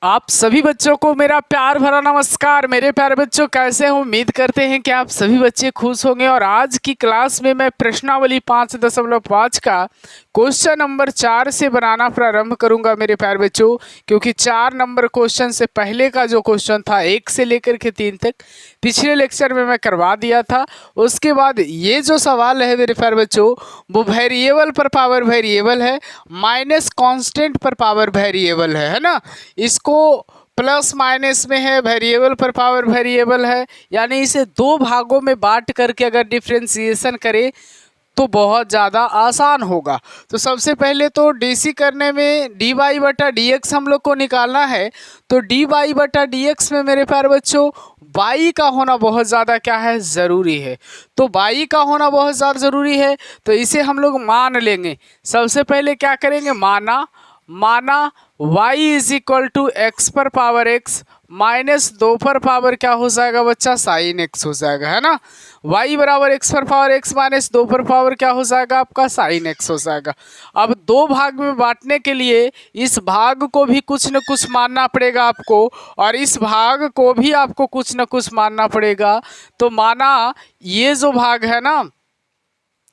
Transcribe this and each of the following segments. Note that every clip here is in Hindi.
आप सभी बच्चों को मेरा प्यार भरा नमस्कार। मेरे प्यारे बच्चों, कैसे हैं? उम्मीद करते हैं कि आप सभी बच्चे खुश होंगे। और आज की क्लास में मैं प्रश्नावली 5.5 का क्वेश्चन नंबर 4 से बनाना प्रारंभ करूंगा मेरे प्यारे बच्चों, क्योंकि 4 नंबर क्वेश्चन से पहले का जो क्वेश्चन था 1 से लेकर के 3 तक पिछले लेक्चर में मैं करवा दिया था। उसके बाद ये जो सवाल है मेरे प्यारे बच्चों, वो वेरिएबल पर पावर वेरिएबल है, माइनस कांस्टेंट पर पावर वेरिएबल है ना। इसको प्लस माइनस में है, वेरिएबल पर पावर वेरिएबल है, यानी इसे 2 भागों में बांट करके अगर डिफ्रेंसिएशन करें तो बहुत ज़्यादा आसान होगा। तो सबसे पहले तो डीसी करने में डी वाई बटा डी एक्स हम लोग को निकालना है। तो डी वाई बटा डी एक्स में मेरे प्यारे बच्चों वाई का होना बहुत ज़्यादा क्या है, ज़रूरी है। तो वाई का होना बहुत ज़्यादा ज़रूरी है, तो इसे हम लोग मान लेंगे। सबसे पहले क्या करेंगे, माना y is equal to x पर पावर x माइनस 2 पर पावर क्या हो जाएगा बच्चा, साइन x हो जाएगा, है ना। y बराबर x पर पावर x माइनस 2 पर पावर क्या हो जाएगा आपका, साइन x हो जाएगा। अब 2 भाग में बांटने के लिए इस भाग को भी कुछ न कुछ मानना पड़ेगा आपको, और इस भाग को भी आपको कुछ न कुछ मानना पड़ेगा। तो माना ये जो भाग है ना,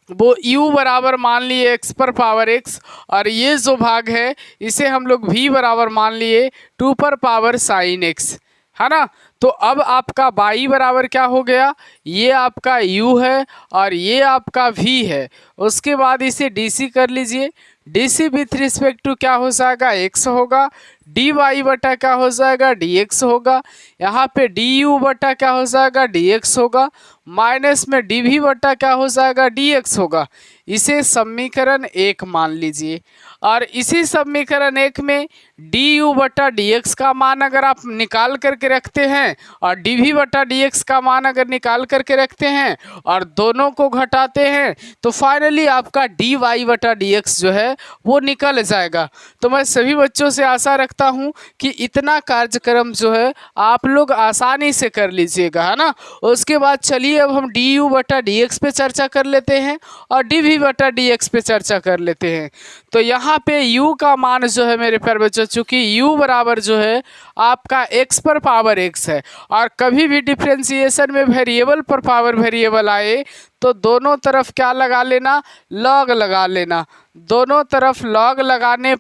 वो u बराबर मान लिए x पर पावर x, और ये जो भाग है इसे हम लोग v बराबर मान लिए 2 पर पावर साइन x, है ना। तो अब आपका y बराबर क्या हो गया, ये आपका u है और ये आपका v है। उसके बाद इसे dc कर लीजिए। dc विथ रिस्पेक्ट टू क्या हो जाएगा, x होगा। dy बटा क्या हो जाएगा, dx होगा। यहाँ पे du बटा क्या हो जाएगा, dx होगा। माइनस में dv बटा क्या हो जाएगा, dx होगा। इसे समीकरण 1 मान लीजिए। और इसी समीकरण 1 में du बटा dx का मान अगर आप निकाल करके रखते हैं और dv बटा dx का मान अगर निकाल करके रखते हैं और दोनों को घटाते हैं तो फाइनली आपका dy बटा dx जो है वो निकल जाएगा। तो मैं सभी बच्चों से आशा रखता हूं कि इतना कार्यक्रम जो है आप लोग आसानी से कर लीजिएगा, है ना। उसके बाद चलिए अब हम du बटा dx पे चर्चा कर लेते हैं और dv बटा dx पे चर्चा कर लेते हैं। तो यहाँ पे u का मान जो है मेरे प्यारे बच्चों, चूँकि u बराबर जो है आपका x पर पावर x है, और कभी भी डिफ्रेंसिएशन में वेरिएबल पर पावर वेरिएबल आए तो दोनों तरफ क्या लगा लेना, लॉग लगा लेना। दोनों तरफ लॉग लगाने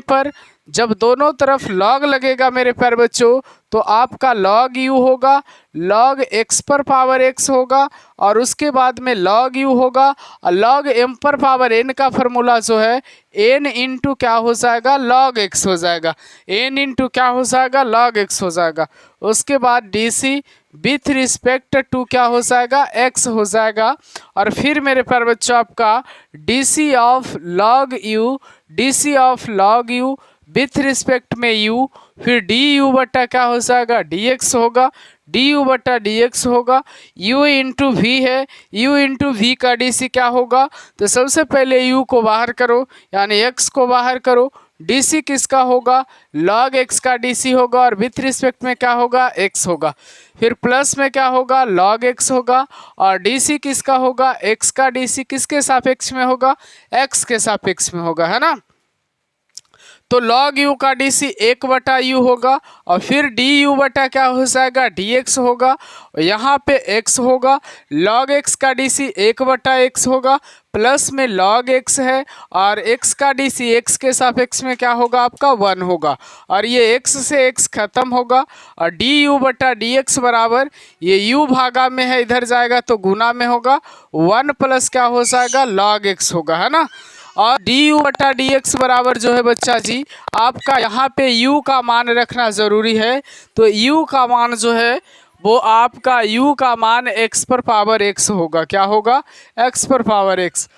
पर जब दोनों तरफ लॉग लगेगा मेरे प्यारे बच्चों, तो आपका लॉग u होगा, लॉग x पर पावर x होगा, और उसके बाद में लॉग u होगा, और लॉग m पर पावर n का फॉर्मूला जो है n इंटू क्या हो जाएगा, लॉग x हो जाएगा। n इंटू क्या हो जाएगा, लॉग x हो जाएगा। उसके बाद dc विथ रिस्पेक्ट टू क्या हो जाएगा, x हो जाएगा। और फिर मेरे प्यारे बच्चों आपका dc of log u with respect में u, फिर du बटा क्या हो जाएगा, dx होगा। du बटा dx होगा। u इंटू वी है, u इंटू वी का dc क्या होगा, तो सबसे पहले u को बाहर करो, यानी x को बाहर करो। dc किसका होगा, log x का dc होगा, और विथ रिस्पेक्ट में क्या होगा, x होगा। फिर प्लस में क्या होगा, log x होगा, और dc किसका होगा, x का dc किसके सापेक्ष में होगा, x के सापेक्ष में होगा, है ना। तो log u का dc 1 बटा u होगा, और फिर du बटा क्या हो जाएगा, dx होगा। यहाँ पे x होगा, log x का dc 1 बटा x होगा, प्लस में log x है, और x का dc x के सापेक्ष में क्या होगा आपका 1 होगा, और ये x से x खत्म होगा। और du बटा dx बराबर ये u भागा में है, इधर जाएगा तो गुना में होगा, 1 प्लस क्या हो जाएगा, log x होगा, है ना। और du बटा dx बराबर जो है बच्चा जी आपका यहाँ पे u का मान रखना ज़रूरी है। तो u का मान जो है वो आपका u का मान x पर पावर x होगा। क्या होगा, x पर पावर x,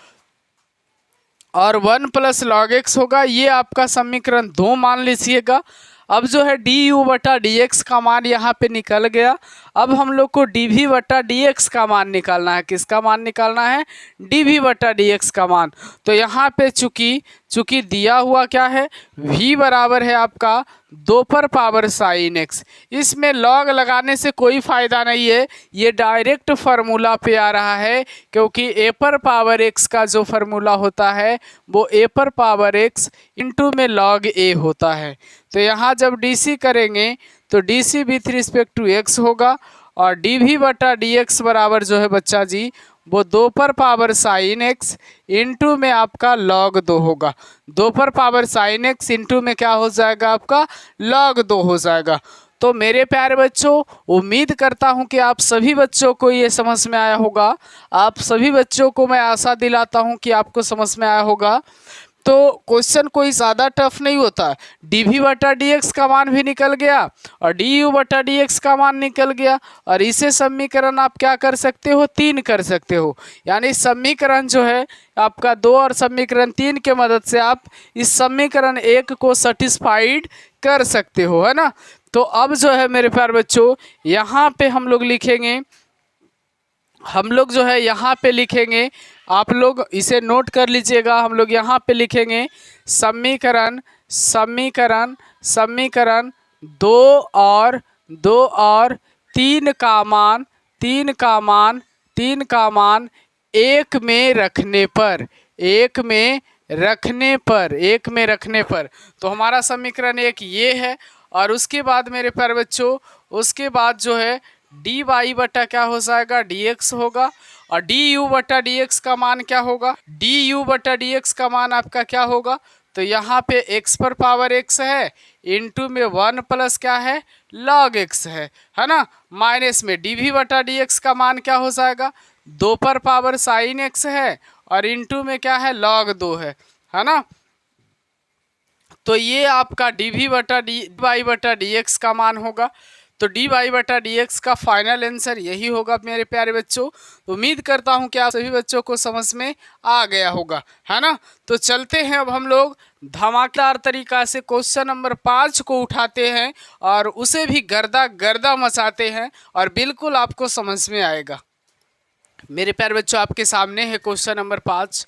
और 1 प्लस लॉग x होगा। ये आपका समीकरण 2 मान लीजिएगा। अब जो है du बटा dx का मान यहाँ पे निकल गया। अब हम लोग को dv बटा dx का मान निकालना है। किसका मान निकालना है, dv बटा dx का मान। तो यहाँ पे चूँकि चूंकि दिया हुआ क्या है, v बराबर है आपका 2 पर पावर साइन x। इसमें लॉग लगाने से कोई फायदा नहीं है, ये डायरेक्ट फार्मूला पे आ रहा है, क्योंकि a पर पावर x का जो फार्मूला होता है वो a पर पावर x इंटू में लॉग a होता है। तो यहाँ जब dc करेंगे तो dc with respect to x होगा, और dv बटा dx बराबर जो है बच्चा जी वो 2 पर पावर साइन x इंटू में आपका लॉग 2 होगा। 2 पर पावर साइन x इंटू में क्या हो जाएगा, आपका लॉग 2 हो जाएगा। तो मेरे प्यारे बच्चों, उम्मीद करता हूं कि आप सभी बच्चों को ये समझ में आया होगा। आप सभी बच्चों को मैं आशा दिलाता हूं कि आपको समझ में आया होगा। तो क्वेश्चन कोई ज़्यादा टफ नहीं होता। dv बटा dx का मान भी निकल गया और du बटा dx का मान निकल गया, और इसे समीकरण आप क्या कर सकते हो, 3 कर सकते हो। यानी समीकरण जो है आपका 2 और समीकरण 3 के मदद से आप इस समीकरण 1 को सेटिस्फाइड कर सकते हो, है ना। तो अब जो है मेरे प्यारे बच्चों, यहाँ पे हम लोग लिखेंगे, हम लोग जो है यहाँ पे लिखेंगे, आप लोग इसे नोट कर लीजिएगा। हम लोग यहाँ पे लिखेंगे समीकरण समीकरण समीकरण 2 और 3 का मान 3 का मान 3 का मान 1 में रखने पर 1 में रखने पर 1 में रखने पर, तो हमारा समीकरण 1 ये है। और उसके बाद मेरे प्यारे बच्चों, उसके बाद जो है डी वाई बटा क्या हो जाएगा, डी एक्स होगा, और डी यू बटा डी एक्स का मान क्या होगा, डी यू बटा डी एक्स का मान आपका क्या होगा। तो यहाँ पे x पर पावर x है, इंटू में 1 प्लस क्या है, log x है ना, माइनस में dv बटा dx का मान क्या हो जाएगा, 2 पर पावर साइन x है, और इंटू में क्या है, log 2 है ना। तो ये आपका dv बटा dy बटा dx का मान होगा। तो dy बटा dx का फाइनल आंसर यही होगा मेरे प्यारे बच्चों। उम्मीद करता हूं कि आप सभी बच्चों को समझ में आ गया होगा, है ना। तो चलते हैं अब हम लोग धमाकेदार तरीका से क्वेश्चन नंबर 5 को उठाते हैं और उसे भी गर्दा गर्दा मचाते हैं, और बिल्कुल आपको समझ में आएगा। मेरे प्यारे बच्चों, आपके सामने है क्वेश्चन नंबर 5,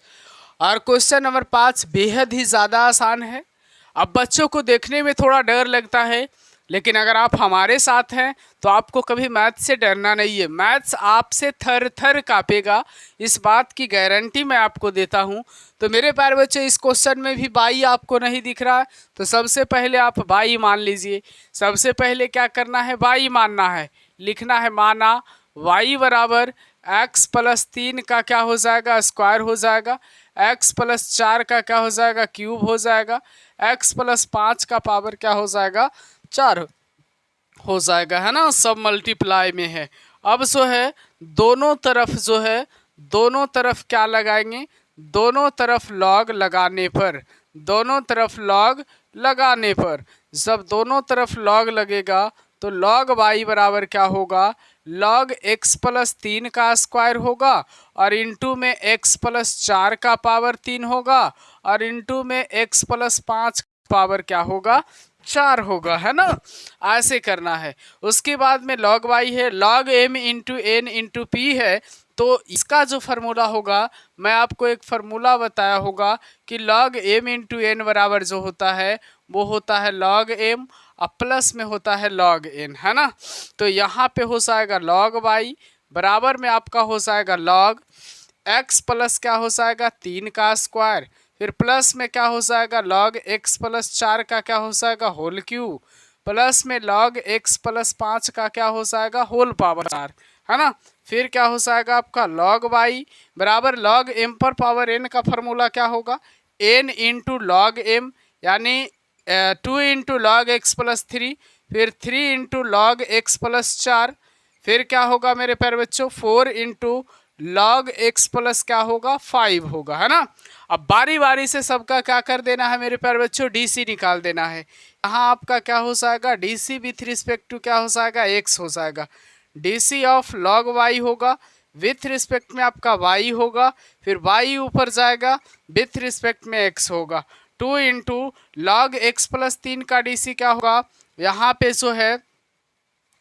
और क्वेश्चन नंबर 5 बेहद ही ज़्यादा आसान है। अब बच्चों को देखने में थोड़ा डर लगता है, लेकिन अगर आप हमारे साथ हैं तो आपको कभी मैथ से डरना नहीं है। मैथ्स आपसे थर थर कांपेगा, इस बात की गारंटी मैं आपको देता हूं। तो मेरे प्यारे बच्चे, इस क्वेश्चन में भी बाई आपको नहीं दिख रहा है, तो सबसे पहले आप बाई मान लीजिए। सबसे पहले क्या करना है, बाई मानना है। लिखना है माना y बराबर x प्लस 3 का क्या हो जाएगा, स्क्वायर हो जाएगा, x प्लस 4 का क्या हो जाएगा, क्यूब हो जाएगा, x प्लस 5 का पावर क्या हो जाएगा, 4 हो जाएगा, है ना। सब मल्टीप्लाई में है। अब जो है दोनों तरफ जो है, दोनों तरफ क्या लगाएंगे, दोनों तरफ लॉग लगाने पर, दोनों तरफ लॉग लगाने पर, जब दोनों तरफ लॉग लगेगा तो लॉग y बराबर क्या होगा, लॉग x प्लस 3 का स्क्वायर होगा, और इंटू में x प्लस 4 का पावर 3 होगा, और इंटू में x प्लस 5 पावर क्या होगा, 4 होगा, है ना। ऐसे करना है। उसके बाद में log y है, log m into n into p है। तो इसका जो फार्मूला होगा, मैं आपको एक फार्मूला बताया होगा कि log m इंटू एन बराबर जो होता है वो होता है log m, और प्लस में होता है log n, है ना। तो यहाँ पे हो जाएगा log y बराबर में आपका हो जाएगा log x प्लस क्या हो जाएगा, 3 का स्क्वायर, फिर प्लस में क्या हो जाएगा, log x प्लस 4 का क्या हो जाएगा, होल क्यूब, प्लस में log x प्लस 5 का क्या हो जाएगा, होल पावर 4, है ना। फिर क्या हो जाएगा आपका log y बराबर log m पर पावर n का फार्मूला क्या होगा, n इंटू लॉग m, यानी 2 इंटू लॉग एक्स प्लस 3, फिर 3 इंटू लॉग एक्स प्लस 4, फिर क्या होगा मेरे प्यारे बच्चों, 4 इंटू लॉग एक्स प्लस क्या होगा, 5 होगा, है ना। अब बारी बारी से सबका क्या कर देना है मेरे प्यारे बच्चों, डीसी निकाल देना है। यहाँ आपका क्या हो जाएगा, डीसी विथ रिस्पेक्ट टू क्या हो जाएगा, एक्स हो जाएगा। डीसी ऑफ लॉग वाई होगा, विथ रिस्पेक्ट में आपका वाई होगा, फिर वाई ऊपर जाएगा, विथ रिस्पेक्ट में एक्स होगा। 2 इंटू लॉग एक्स प्लस 3 का डीसी क्या होगा, यहाँ पे जो है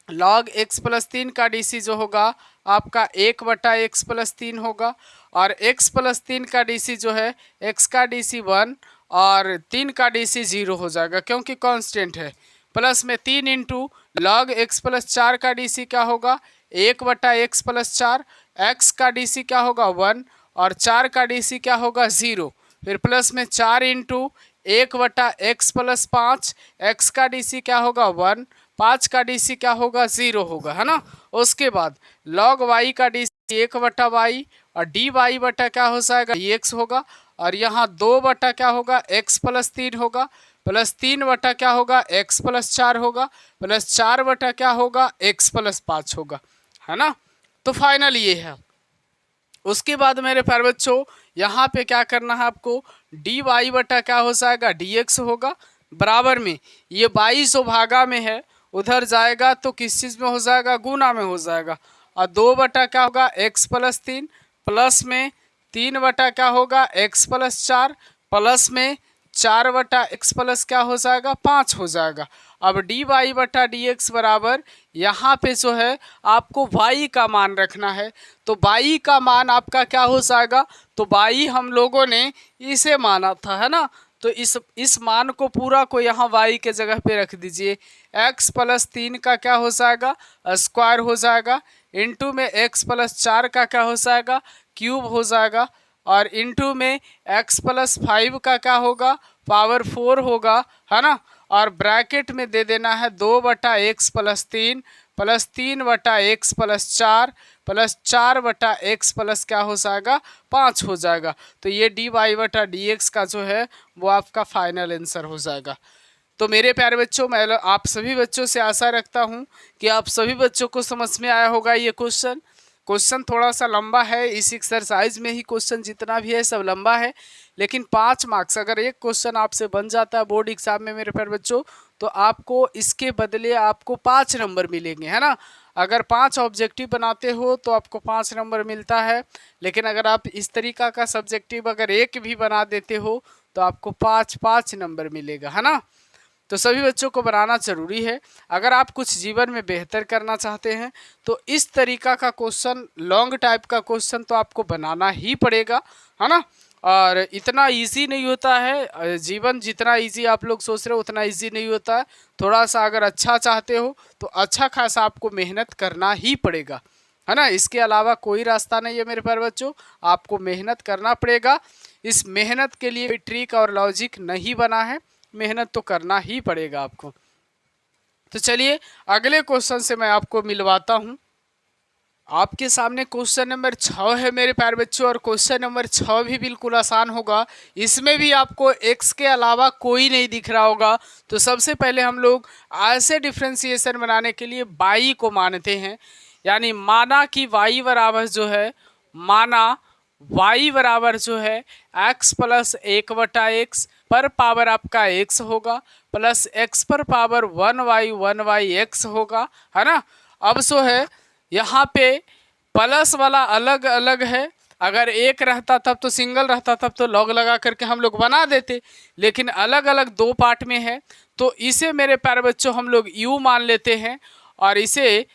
log x प्लस 3 का डीसी जो होगा आपका 1 बटा एक्स प्लस 3 होगा, और x प्लस 3 का डीसी जो है x का डीसी 1 और 3 का DC 0 हो जाएगा क्योंकि कांस्टेंट है। प्लस में 3 इंटू लॉग x प्लस 4 का DC क्या होगा 1/x प्लस 4, x का DC क्या होगा 1 और 4 का DC क्या होगा 0। फिर प्लस में 4 इंटू 1/x प्लस 5, x का DC क्या होगा 1, 5 का DC क्या होगा 0 होगा, है ना। उसके बाद log y का DC 1/y और dy बटा क्या हो जाएगा dx होगा और यहाँ 2 बटा क्या होगा x प्लस 3 होगा प्लस 3 बटा क्या होगा x प्लस 4 होगा प्लस 4 बटा क्या होगा x प्लस 5 होगा, है ना। तो फाइनल ये है। उसके बाद मेरे प्यारे बच्चों यहाँ पे क्या करना है आपको डी वाई बटा क्या हो जाएगा dx होगा बराबर में ये 22 भागा में है उधर जाएगा तो किस चीज़ में हो जाएगा गुना में हो जाएगा और 2 बटा क्या होगा x प्लस 3 प्लस में 3 बटा क्या होगा x प्लस 4 प्लस में 4 बटा x प्लस क्या हो जाएगा 5 हो जाएगा। अब डी वाई बटा डी एक्स बराबर यहाँ पे जो है आपको y का मान रखना है तो y का मान आपका क्या हो जाएगा तो y हम लोगों ने इसे माना था, है ना। तो इस मान को पूरा को यहाँ y के जगह पे रख दीजिए। x प्लस 3 का क्या हो जाएगा स्क्वायर हो जाएगा इंटू में x प्लस 4 का क्या हो जाएगा क्यूब हो जाएगा और इंटू में x प्लस 5 का क्या होगा पावर 4 होगा, है ना। और ब्रैकेट में दे देना है 2/x plus 3 plus 3/x plus 4 plus 4/x plus क्या हो जाएगा 5 हो जाएगा। तो ये डी वाई बटा डी एक्स का जो है वो आपका फाइनल आंसर हो जाएगा। तो मेरे प्यारे बच्चों मैं आप सभी बच्चों से आशा रखता हूँ कि आप सभी बच्चों को समझ में आया होगा। ये क्वेश्चन थोड़ा सा लंबा है, इस एक्सरसाइज में ही क्वेश्चन जितना भी है सब लंबा है, लेकिन 5 मार्क्स अगर एक क्वेश्चन आपसे बन जाता है बोर्ड एग्जाम में मेरे प्यारे बच्चों तो आपको इसके बदले आपको 5 नंबर मिलेंगे, है ना। अगर 5 ऑब्जेक्टिव बनाते हो तो आपको 5 नंबर मिलता है, लेकिन अगर आप इस तरीका का सब्जेक्टिव अगर एक भी बना देते हो तो आपको 5 नंबर मिलेगा, है ना। तो सभी बच्चों को बनाना ज़रूरी है। अगर आप कुछ जीवन में बेहतर करना चाहते हैं तो इस तरीका का क्वेश्चन लॉन्ग टाइप का क्वेश्चन तो आपको बनाना ही पड़ेगा, है ना। और इतना इजी नहीं होता है जीवन, जितना इजी आप लोग सोच रहे हो उतना इजी नहीं होता है। थोड़ा सा अगर अच्छा चाहते हो तो अच्छा खासा आपको मेहनत करना ही पड़ेगा, है ना। इसके अलावा कोई रास्ता नहीं है मेरे प्यारे बच्चों, आपको मेहनत करना पड़ेगा। इस मेहनत के लिए ट्रिक और लॉजिक नहीं बना है, मेहनत तो करना ही पड़ेगा आपको। तो चलिए अगले क्वेश्चन से मैं आपको मिलवाता हूं। आपके सामने क्वेश्चन नंबर 6 है मेरे प्यारे बच्चों और क्वेश्चन नंबर 6 भी बिल्कुल आसान होगा। इसमें भी आपको x के अलावा कोई नहीं दिख रहा होगा। तो सबसे पहले हम लोग ऐसे डिफ्रेंसिएशन बनाने के लिए y को मानते हैं, यानी माना कि y बराबर जो है y बराबर जो है x प्लस 1/x पर पावर आपका x होगा प्लस x पर पावर 1y x होगा, है ना। अब जो है यहाँ पे प्लस वाला अलग अलग है, अगर एक रहता तब तो सिंगल रहता तब तो लॉग लगा करके हम लोग बना देते, लेकिन अलग अलग 2 पार्ट में है तो इसे मेरे प्यारे बच्चों हम लोग u मान लेते हैं और इसे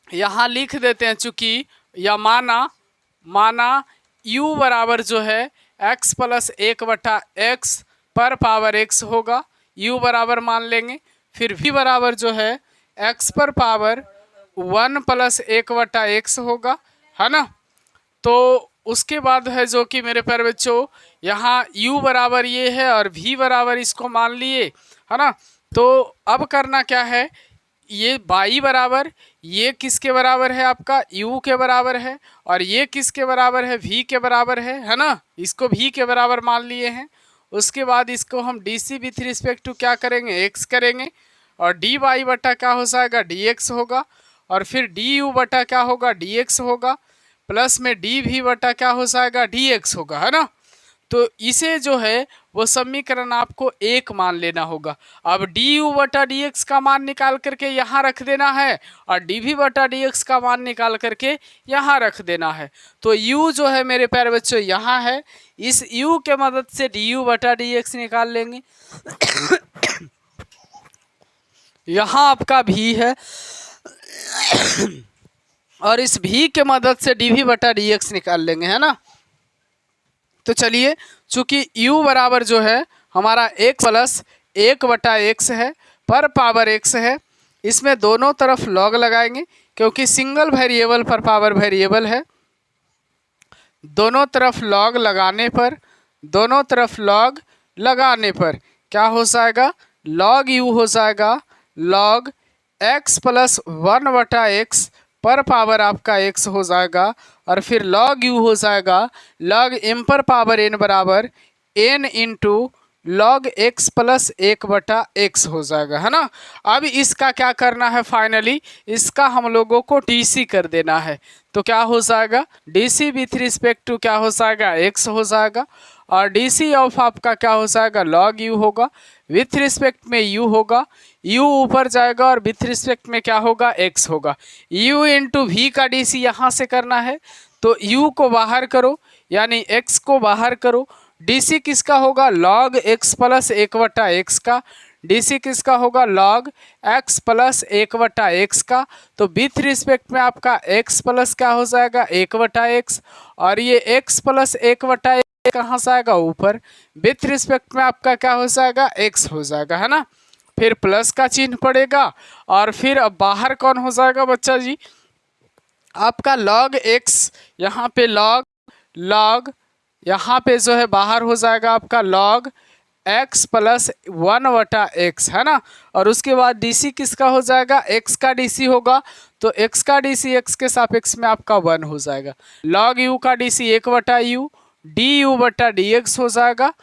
यहाँ लिख देते हैं। चूँकि या माना u बराबर जो है x प्लस 1/x पर पावर x होगा, u बराबर मान लेंगे। फिर v बराबर जो है x पर पावर 1 प्लस 1/x होगा, है ना। तो उसके बाद है जो कि मेरे प्यारे बच्चों यहाँ u बराबर ये है और v बराबर इसको मान लिए, है ना। तो अब करना क्या है, ये y बराबर ये किसके बराबर है आपका u के बराबर है और ये किसके बराबर है v के बराबर है ना। इसको v के बराबर मान लिए हैं। उसके बाद इसको हम dc विथ रिस्पेक्ट टू क्या करेंगे x करेंगे और dy बटा क्या हो जाएगा dx होगा और फिर du बटा क्या होगा dx होगा प्लस में dv बटा क्या हो जाएगा dx होगा, है ना। तो इसे जो है वो समीकरण आपको 1 मान लेना होगा। अब du बटा dx का मान निकाल करके यहाँ रख देना है और dv बटा dx का मान निकाल करके यहाँ रख देना है। तो u जो है मेरे प्यारे बच्चों यहाँ है, इस u के मदद से du बटा dx निकाल लेंगे। यहाँ आपका v है और इस v के मदद से dv बटा dx निकाल लेंगे, है ना। तो चलिए चूँकि u बराबर जो है हमारा x प्लस 1/x है, पर पावर x है, इसमें दोनों तरफ लॉग लगाएंगे क्योंकि सिंगल वेरिएबल पर पावर वेरिएबल है। दोनों तरफ लॉग लगाने पर क्या हो जाएगा, log u हो जाएगा log x प्लस 1/x, पर पावर आपका x हो जाएगा, और फिर log u हो जाएगा log m पर पावर n बराबर n into log x plus 1/x हो जाएगा, है ना। अब इसका क्या करना है, फाइनली इसका हम लोगों को DC कर देना है। तो क्या हो जाएगा, DC विथ रिस्पेक्ट टू क्या हो जाएगा, x हो जाएगा, और DC ऑफ आपका क्या हो जाएगा, log u होगा, विथ रिस्पेक्ट में u होगा, u ऊपर जाएगा और विथ रिस्पेक्ट में क्या होगा, x होगा। u इंटू v का DC यहाँ से करना है, तो u को बाहर करो यानी x को बाहर करो। DC किसका होगा, log x प्लस 1/x का। DC किसका होगा, log x प्लस 1/x का। तो विथ रिस्पेक्ट में आपका x प्लस क्या हो जाएगा, 1/x, और ये x प्लस 1/x कहाँ से आएगा, ऊपर, विथ रिस्पेक्ट में आपका क्या हो जाएगा, x हो जाएगा, है ना। फिर प्लस का चिन्ह पड़ेगा, और फिर अब बाहर कौन हो जाएगा बच्चा जी, आपका log x, यहाँ पे log यहाँ पे जो है बाहर हो जाएगा आपका log x प्लस 1/x, है ना। और उसके बाद DC किसका हो जाएगा, x का DC होगा, तो x का DC x के सापेक्ष में आपका 1 हो जाएगा। log u का DC 1/u du/dx हो जाएगा,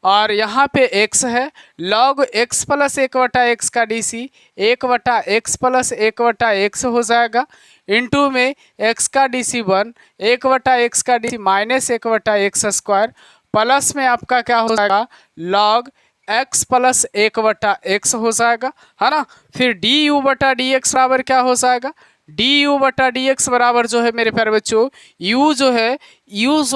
और यहाँ पे x है, log x प्लस 1/x का DC 1/x प्लस 1/x हो जाएगा, इंटू में x का DC 1, 1/x का DC minus 1/x square, plus में आपका क्या हो जाएगा, log x प्लस 1/x हो जाएगा, है ना। फिर du/dx बराबर क्या हो जाएगा, du/dx बराबर जो है मेरे प्यारे बच्चों, u जो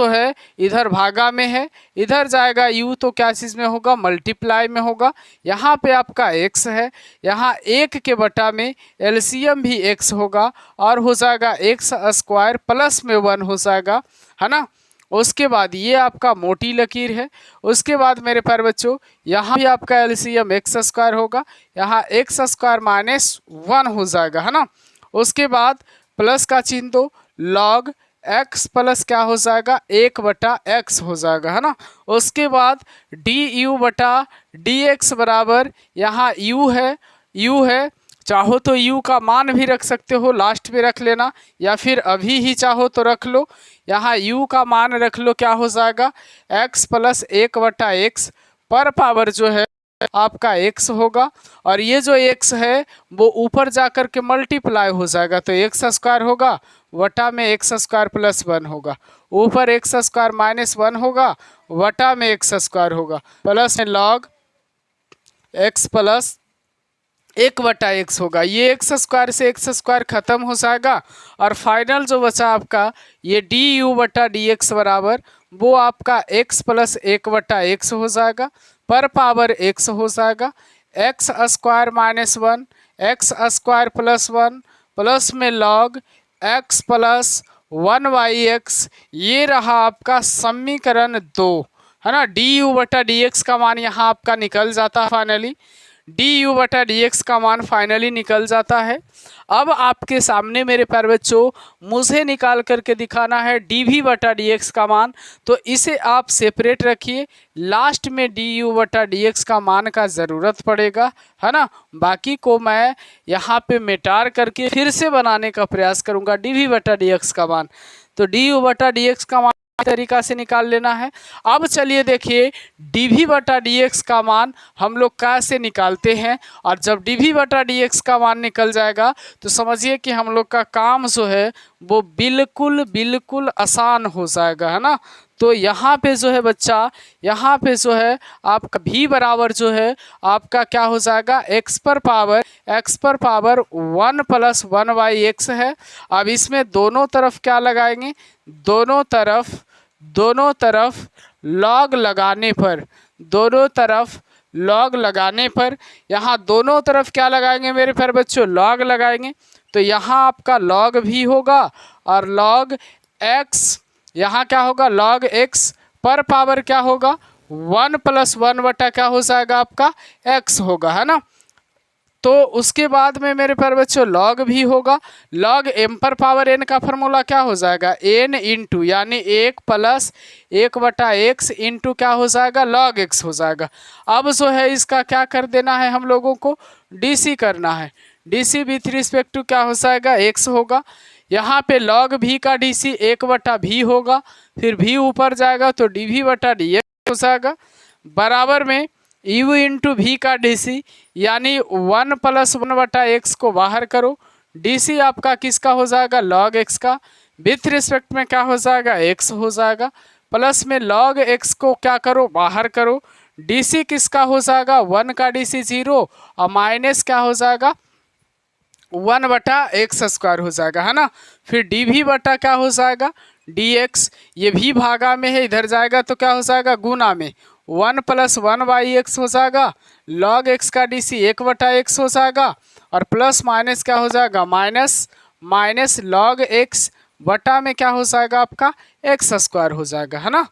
है इधर भागा में है, इधर जाएगा u, तो क्या चीज़ में होगा, मल्टीप्लाई में होगा। यहाँ पे आपका x है, यहाँ 1 के बटा में एलसीएम भी x होगा, और हो जाएगा x स्क्वायर प्लस में 1 हो जाएगा, है ना। उसके बाद ये आपका मोटी लकीर है। उसके बाद मेरे प्यारे बच्चों यहाँ भी आपका एलसीएम x स्क्वायर होगा, यहाँ x स्क्वायर माइनस 1 हो जाएगा, है ना। उसके बाद प्लस का चिन्ह दो, log x प्लस क्या हो जाएगा, 1/x हो जाएगा, है ना। उसके बाद du/dx बराबर यहाँ u है, चाहो तो u का मान भी रख सकते हो, लास्ट में रख लेना, या फिर अभी ही चाहो तो रख लो। यहाँ u का मान रख लो, क्या हो जाएगा, x प्लस 1/x, पर पावर जो है आपका x होगा, और ये जो x है वो ऊपर जाकर के मल्टीप्लाई हो जाएगा, तो x स्क्वायर होगा, वटा में x स्क्वायर प्लस 1 होगा, ऊपर x स्क्वायर माइनस 1 होगा, वटा में x स्क्वायर होगा, प्लस में log x प्लस 1/x होगा। ये x स्क्वायर से x स्क्वायर खत्म हो जाएगा, और फाइनल जो बचा आपका ये du/dx बराबर वो आपका x प्लस 1/x हो जाएगा, पर पावर x हो जाएगा, x square minus 1, x square plus 1, plus में log x प्लस 1/x, ये रहा आपका समीकरण 2, है ना। du/dx का मान यहाँ आपका निकल जाता है, फाइनली du/dx का मान फाइनली निकल जाता है। अब आपके सामने मेरे प्यारे बच्चों मुझे निकाल करके दिखाना है dv/dx का मान, तो इसे आप सेपरेट रखिए, लास्ट में du/dx का मान का ज़रूरत पड़ेगा, है ना। बाकी को मैं यहाँ पे मिटार करके फिर से बनाने का प्रयास करूँगा dv/dx का मान। तो du/dx का मान तरीका से निकाल लेना है। अब चलिए देखिए dv/dx का मान हम लोग कैसे निकालते हैं, और जब dv/dx का मान निकल जाएगा तो समझिए कि हम लोग का काम जो है वो बिल्कुल आसान हो जाएगा, है ना। तो यहाँ पे जो है बच्चा, यहाँ पे जो है आपका v बराबर जो है आपका क्या हो जाएगा, x पर पावर 1 प्लस 1/x है। अब इसमें दोनों तरफ क्या लगाएंगे, दोनों तरफ लॉग लगाने पर यहाँ दोनों तरफ क्या लगाएंगे मेरे प्यारे बच्चों, लॉग लगाएंगे। तो यहाँ आपका लॉग भी होगा, और लॉग x यहाँ क्या होगा, log x, पर पावर क्या होगा 1 + 1 बटा क्या हो जाएगा आपका x होगा, है ना। तो उसके बाद में मेरे प्यारे बच्चों लॉग भी होगा। लॉग m पर पावर n का फॉर्मूला क्या हो जाएगा n इंटू यानी 1 + 1 बटा x इंटू क्या हो जाएगा log x हो जाएगा। अब जो है इसका क्या कर देना है हम लोगों को DC करना है। DC विथ रिस्पेक्ट टू क्या हो जाएगा x होगा। यहाँ पे log v का DC 1 बटा v होगा, फिर v ऊपर जाएगा तो dv बटा dx हो जाएगा, बराबर में u इंटू वी का DC यानी 1 + 1 बटा x को बाहर करो, DC आपका किसका हो जाएगा log x का, विथ रिस्पेक्ट में क्या हो जाएगा x हो जाएगा, प्लस में log x को क्या करो बाहर करो, DC किसका हो जाएगा 1 का DC 0 और माइनस क्या हो जाएगा 1 बटा एक्स स्क्वायर हो जाएगा, है ना। फिर dv बटा क्या हो जाएगा dx, ये भी भागा में है इधर जाएगा तो क्या हो जाएगा गुना में 1 + 1/x हो जाएगा, log x का DC 1 बटा x हो जाएगा और प्लस माइनस क्या हो जाएगा माइनस log x बटा में क्या हो जाएगा आपका x स्क्वायर हो जाएगा, है ना।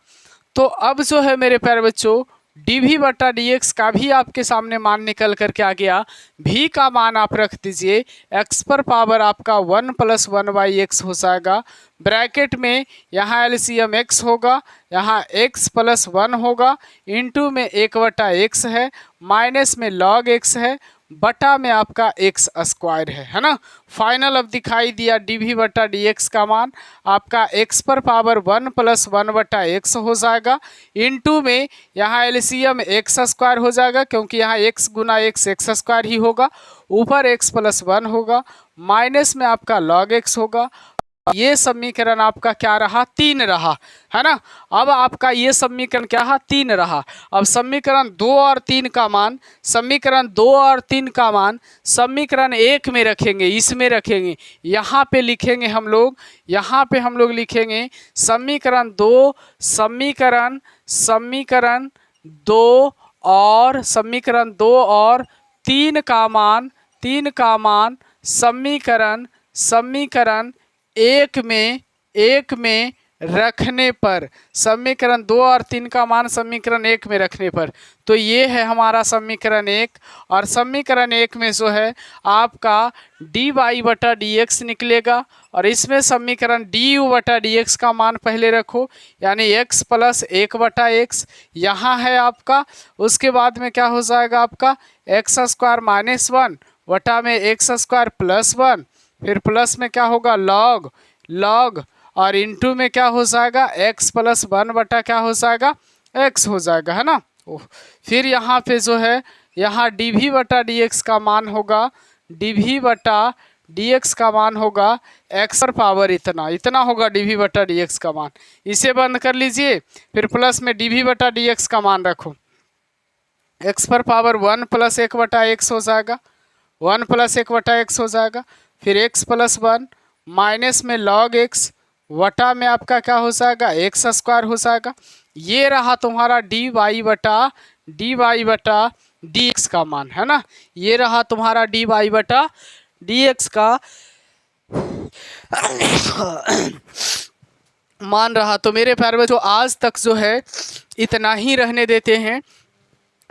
तो अब जो है मेरे प्यारे बच्चों dv बटा dx का भी आपके सामने मान निकल करके आ गया। v का मान आप रख दीजिए x पर पावर आपका 1 + 1/x हो जाएगा, ब्रैकेट में यहाँ LCM x होगा, यहाँ x + 1 होगा, इंटू में 1 बटा x है, माइनस में log x है, बटा में आपका x स्क्वायर है ना। फाइनल अब दिखाई दिया dv बटा dx का मान आपका x पर पावर 1 + 1 बटा x हो जाएगा, इंटू में यहाँ एलसीएम x स्क्वायर हो जाएगा क्योंकि यहाँ x गुना x स्क्वायर ही होगा, ऊपर x + 1 होगा, माइनस में आपका log x होगा। ये समीकरण आपका क्या रहा 3 रहा, है ना। अब आपका ये समीकरण क्या रहा 3 रहा। अब समीकरण 2 और 3 का मान समीकरण 1 में रखेंगे, इसमें रखेंगे, यहाँ पे लिखेंगे हम लोग, यहाँ पे हम लोग लिखेंगे समीकरण 2 और 3 का मान समीकरण एक में रखने पर, समीकरण 2 और 3 का मान समीकरण 1 में रखने पर, तो ये है हमारा समीकरण 1। और समीकरण 1 में जो है आपका dy बटा dx निकलेगा और इसमें समीकरण du बटा dx का मान पहले रखो यानी x + 1 बटा x यहाँ है आपका। उसके बाद में क्या हो जाएगा आपका x² - 1 बटा में x² + 1, फिर प्लस में क्या होगा log और इंटू में क्या हो जाएगा x + 1 बटा क्या हो जाएगा x हो जाएगा, है ना। फिर यहाँ पे जो है यहाँ dv बटा dx का मान होगा, dv बटा dx का मान होगा x पर पावर इतना होगा dv बटा dx का मान, इसे बंद कर लीजिए। फिर प्लस में dv बटा dx का मान रखो, x पर पावर 1 + 1 बटा x हो जाएगा, 1 + 1 बटा x हो जाएगा, फिर x + 1 माइनस में log x वटा में आपका क्या हो जाएगा x² हो जाएगा। ये रहा तुम्हारा dy बटा dx का मान, है ना। ये रहा तुम्हारा dy बटा dx का मान रहा। तो मेरे प्यारे बच्चों आज तक जो है इतना ही रहने देते हैं,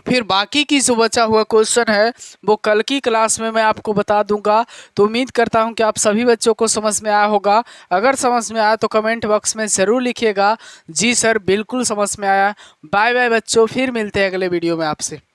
फिर बाकी की जो बचा हुआ क्वेश्चन है वो कल की क्लास में मैं आपको बता दूंगा। तो उम्मीद करता हूं कि आप सभी बच्चों को समझ में आया होगा। अगर समझ में आया तो कमेंट बॉक्स में ज़रूर लिखिएगा जी सर बिल्कुल समझ में आया। बाय बाय बच्चों, फिर मिलते हैं अगले वीडियो में आपसे।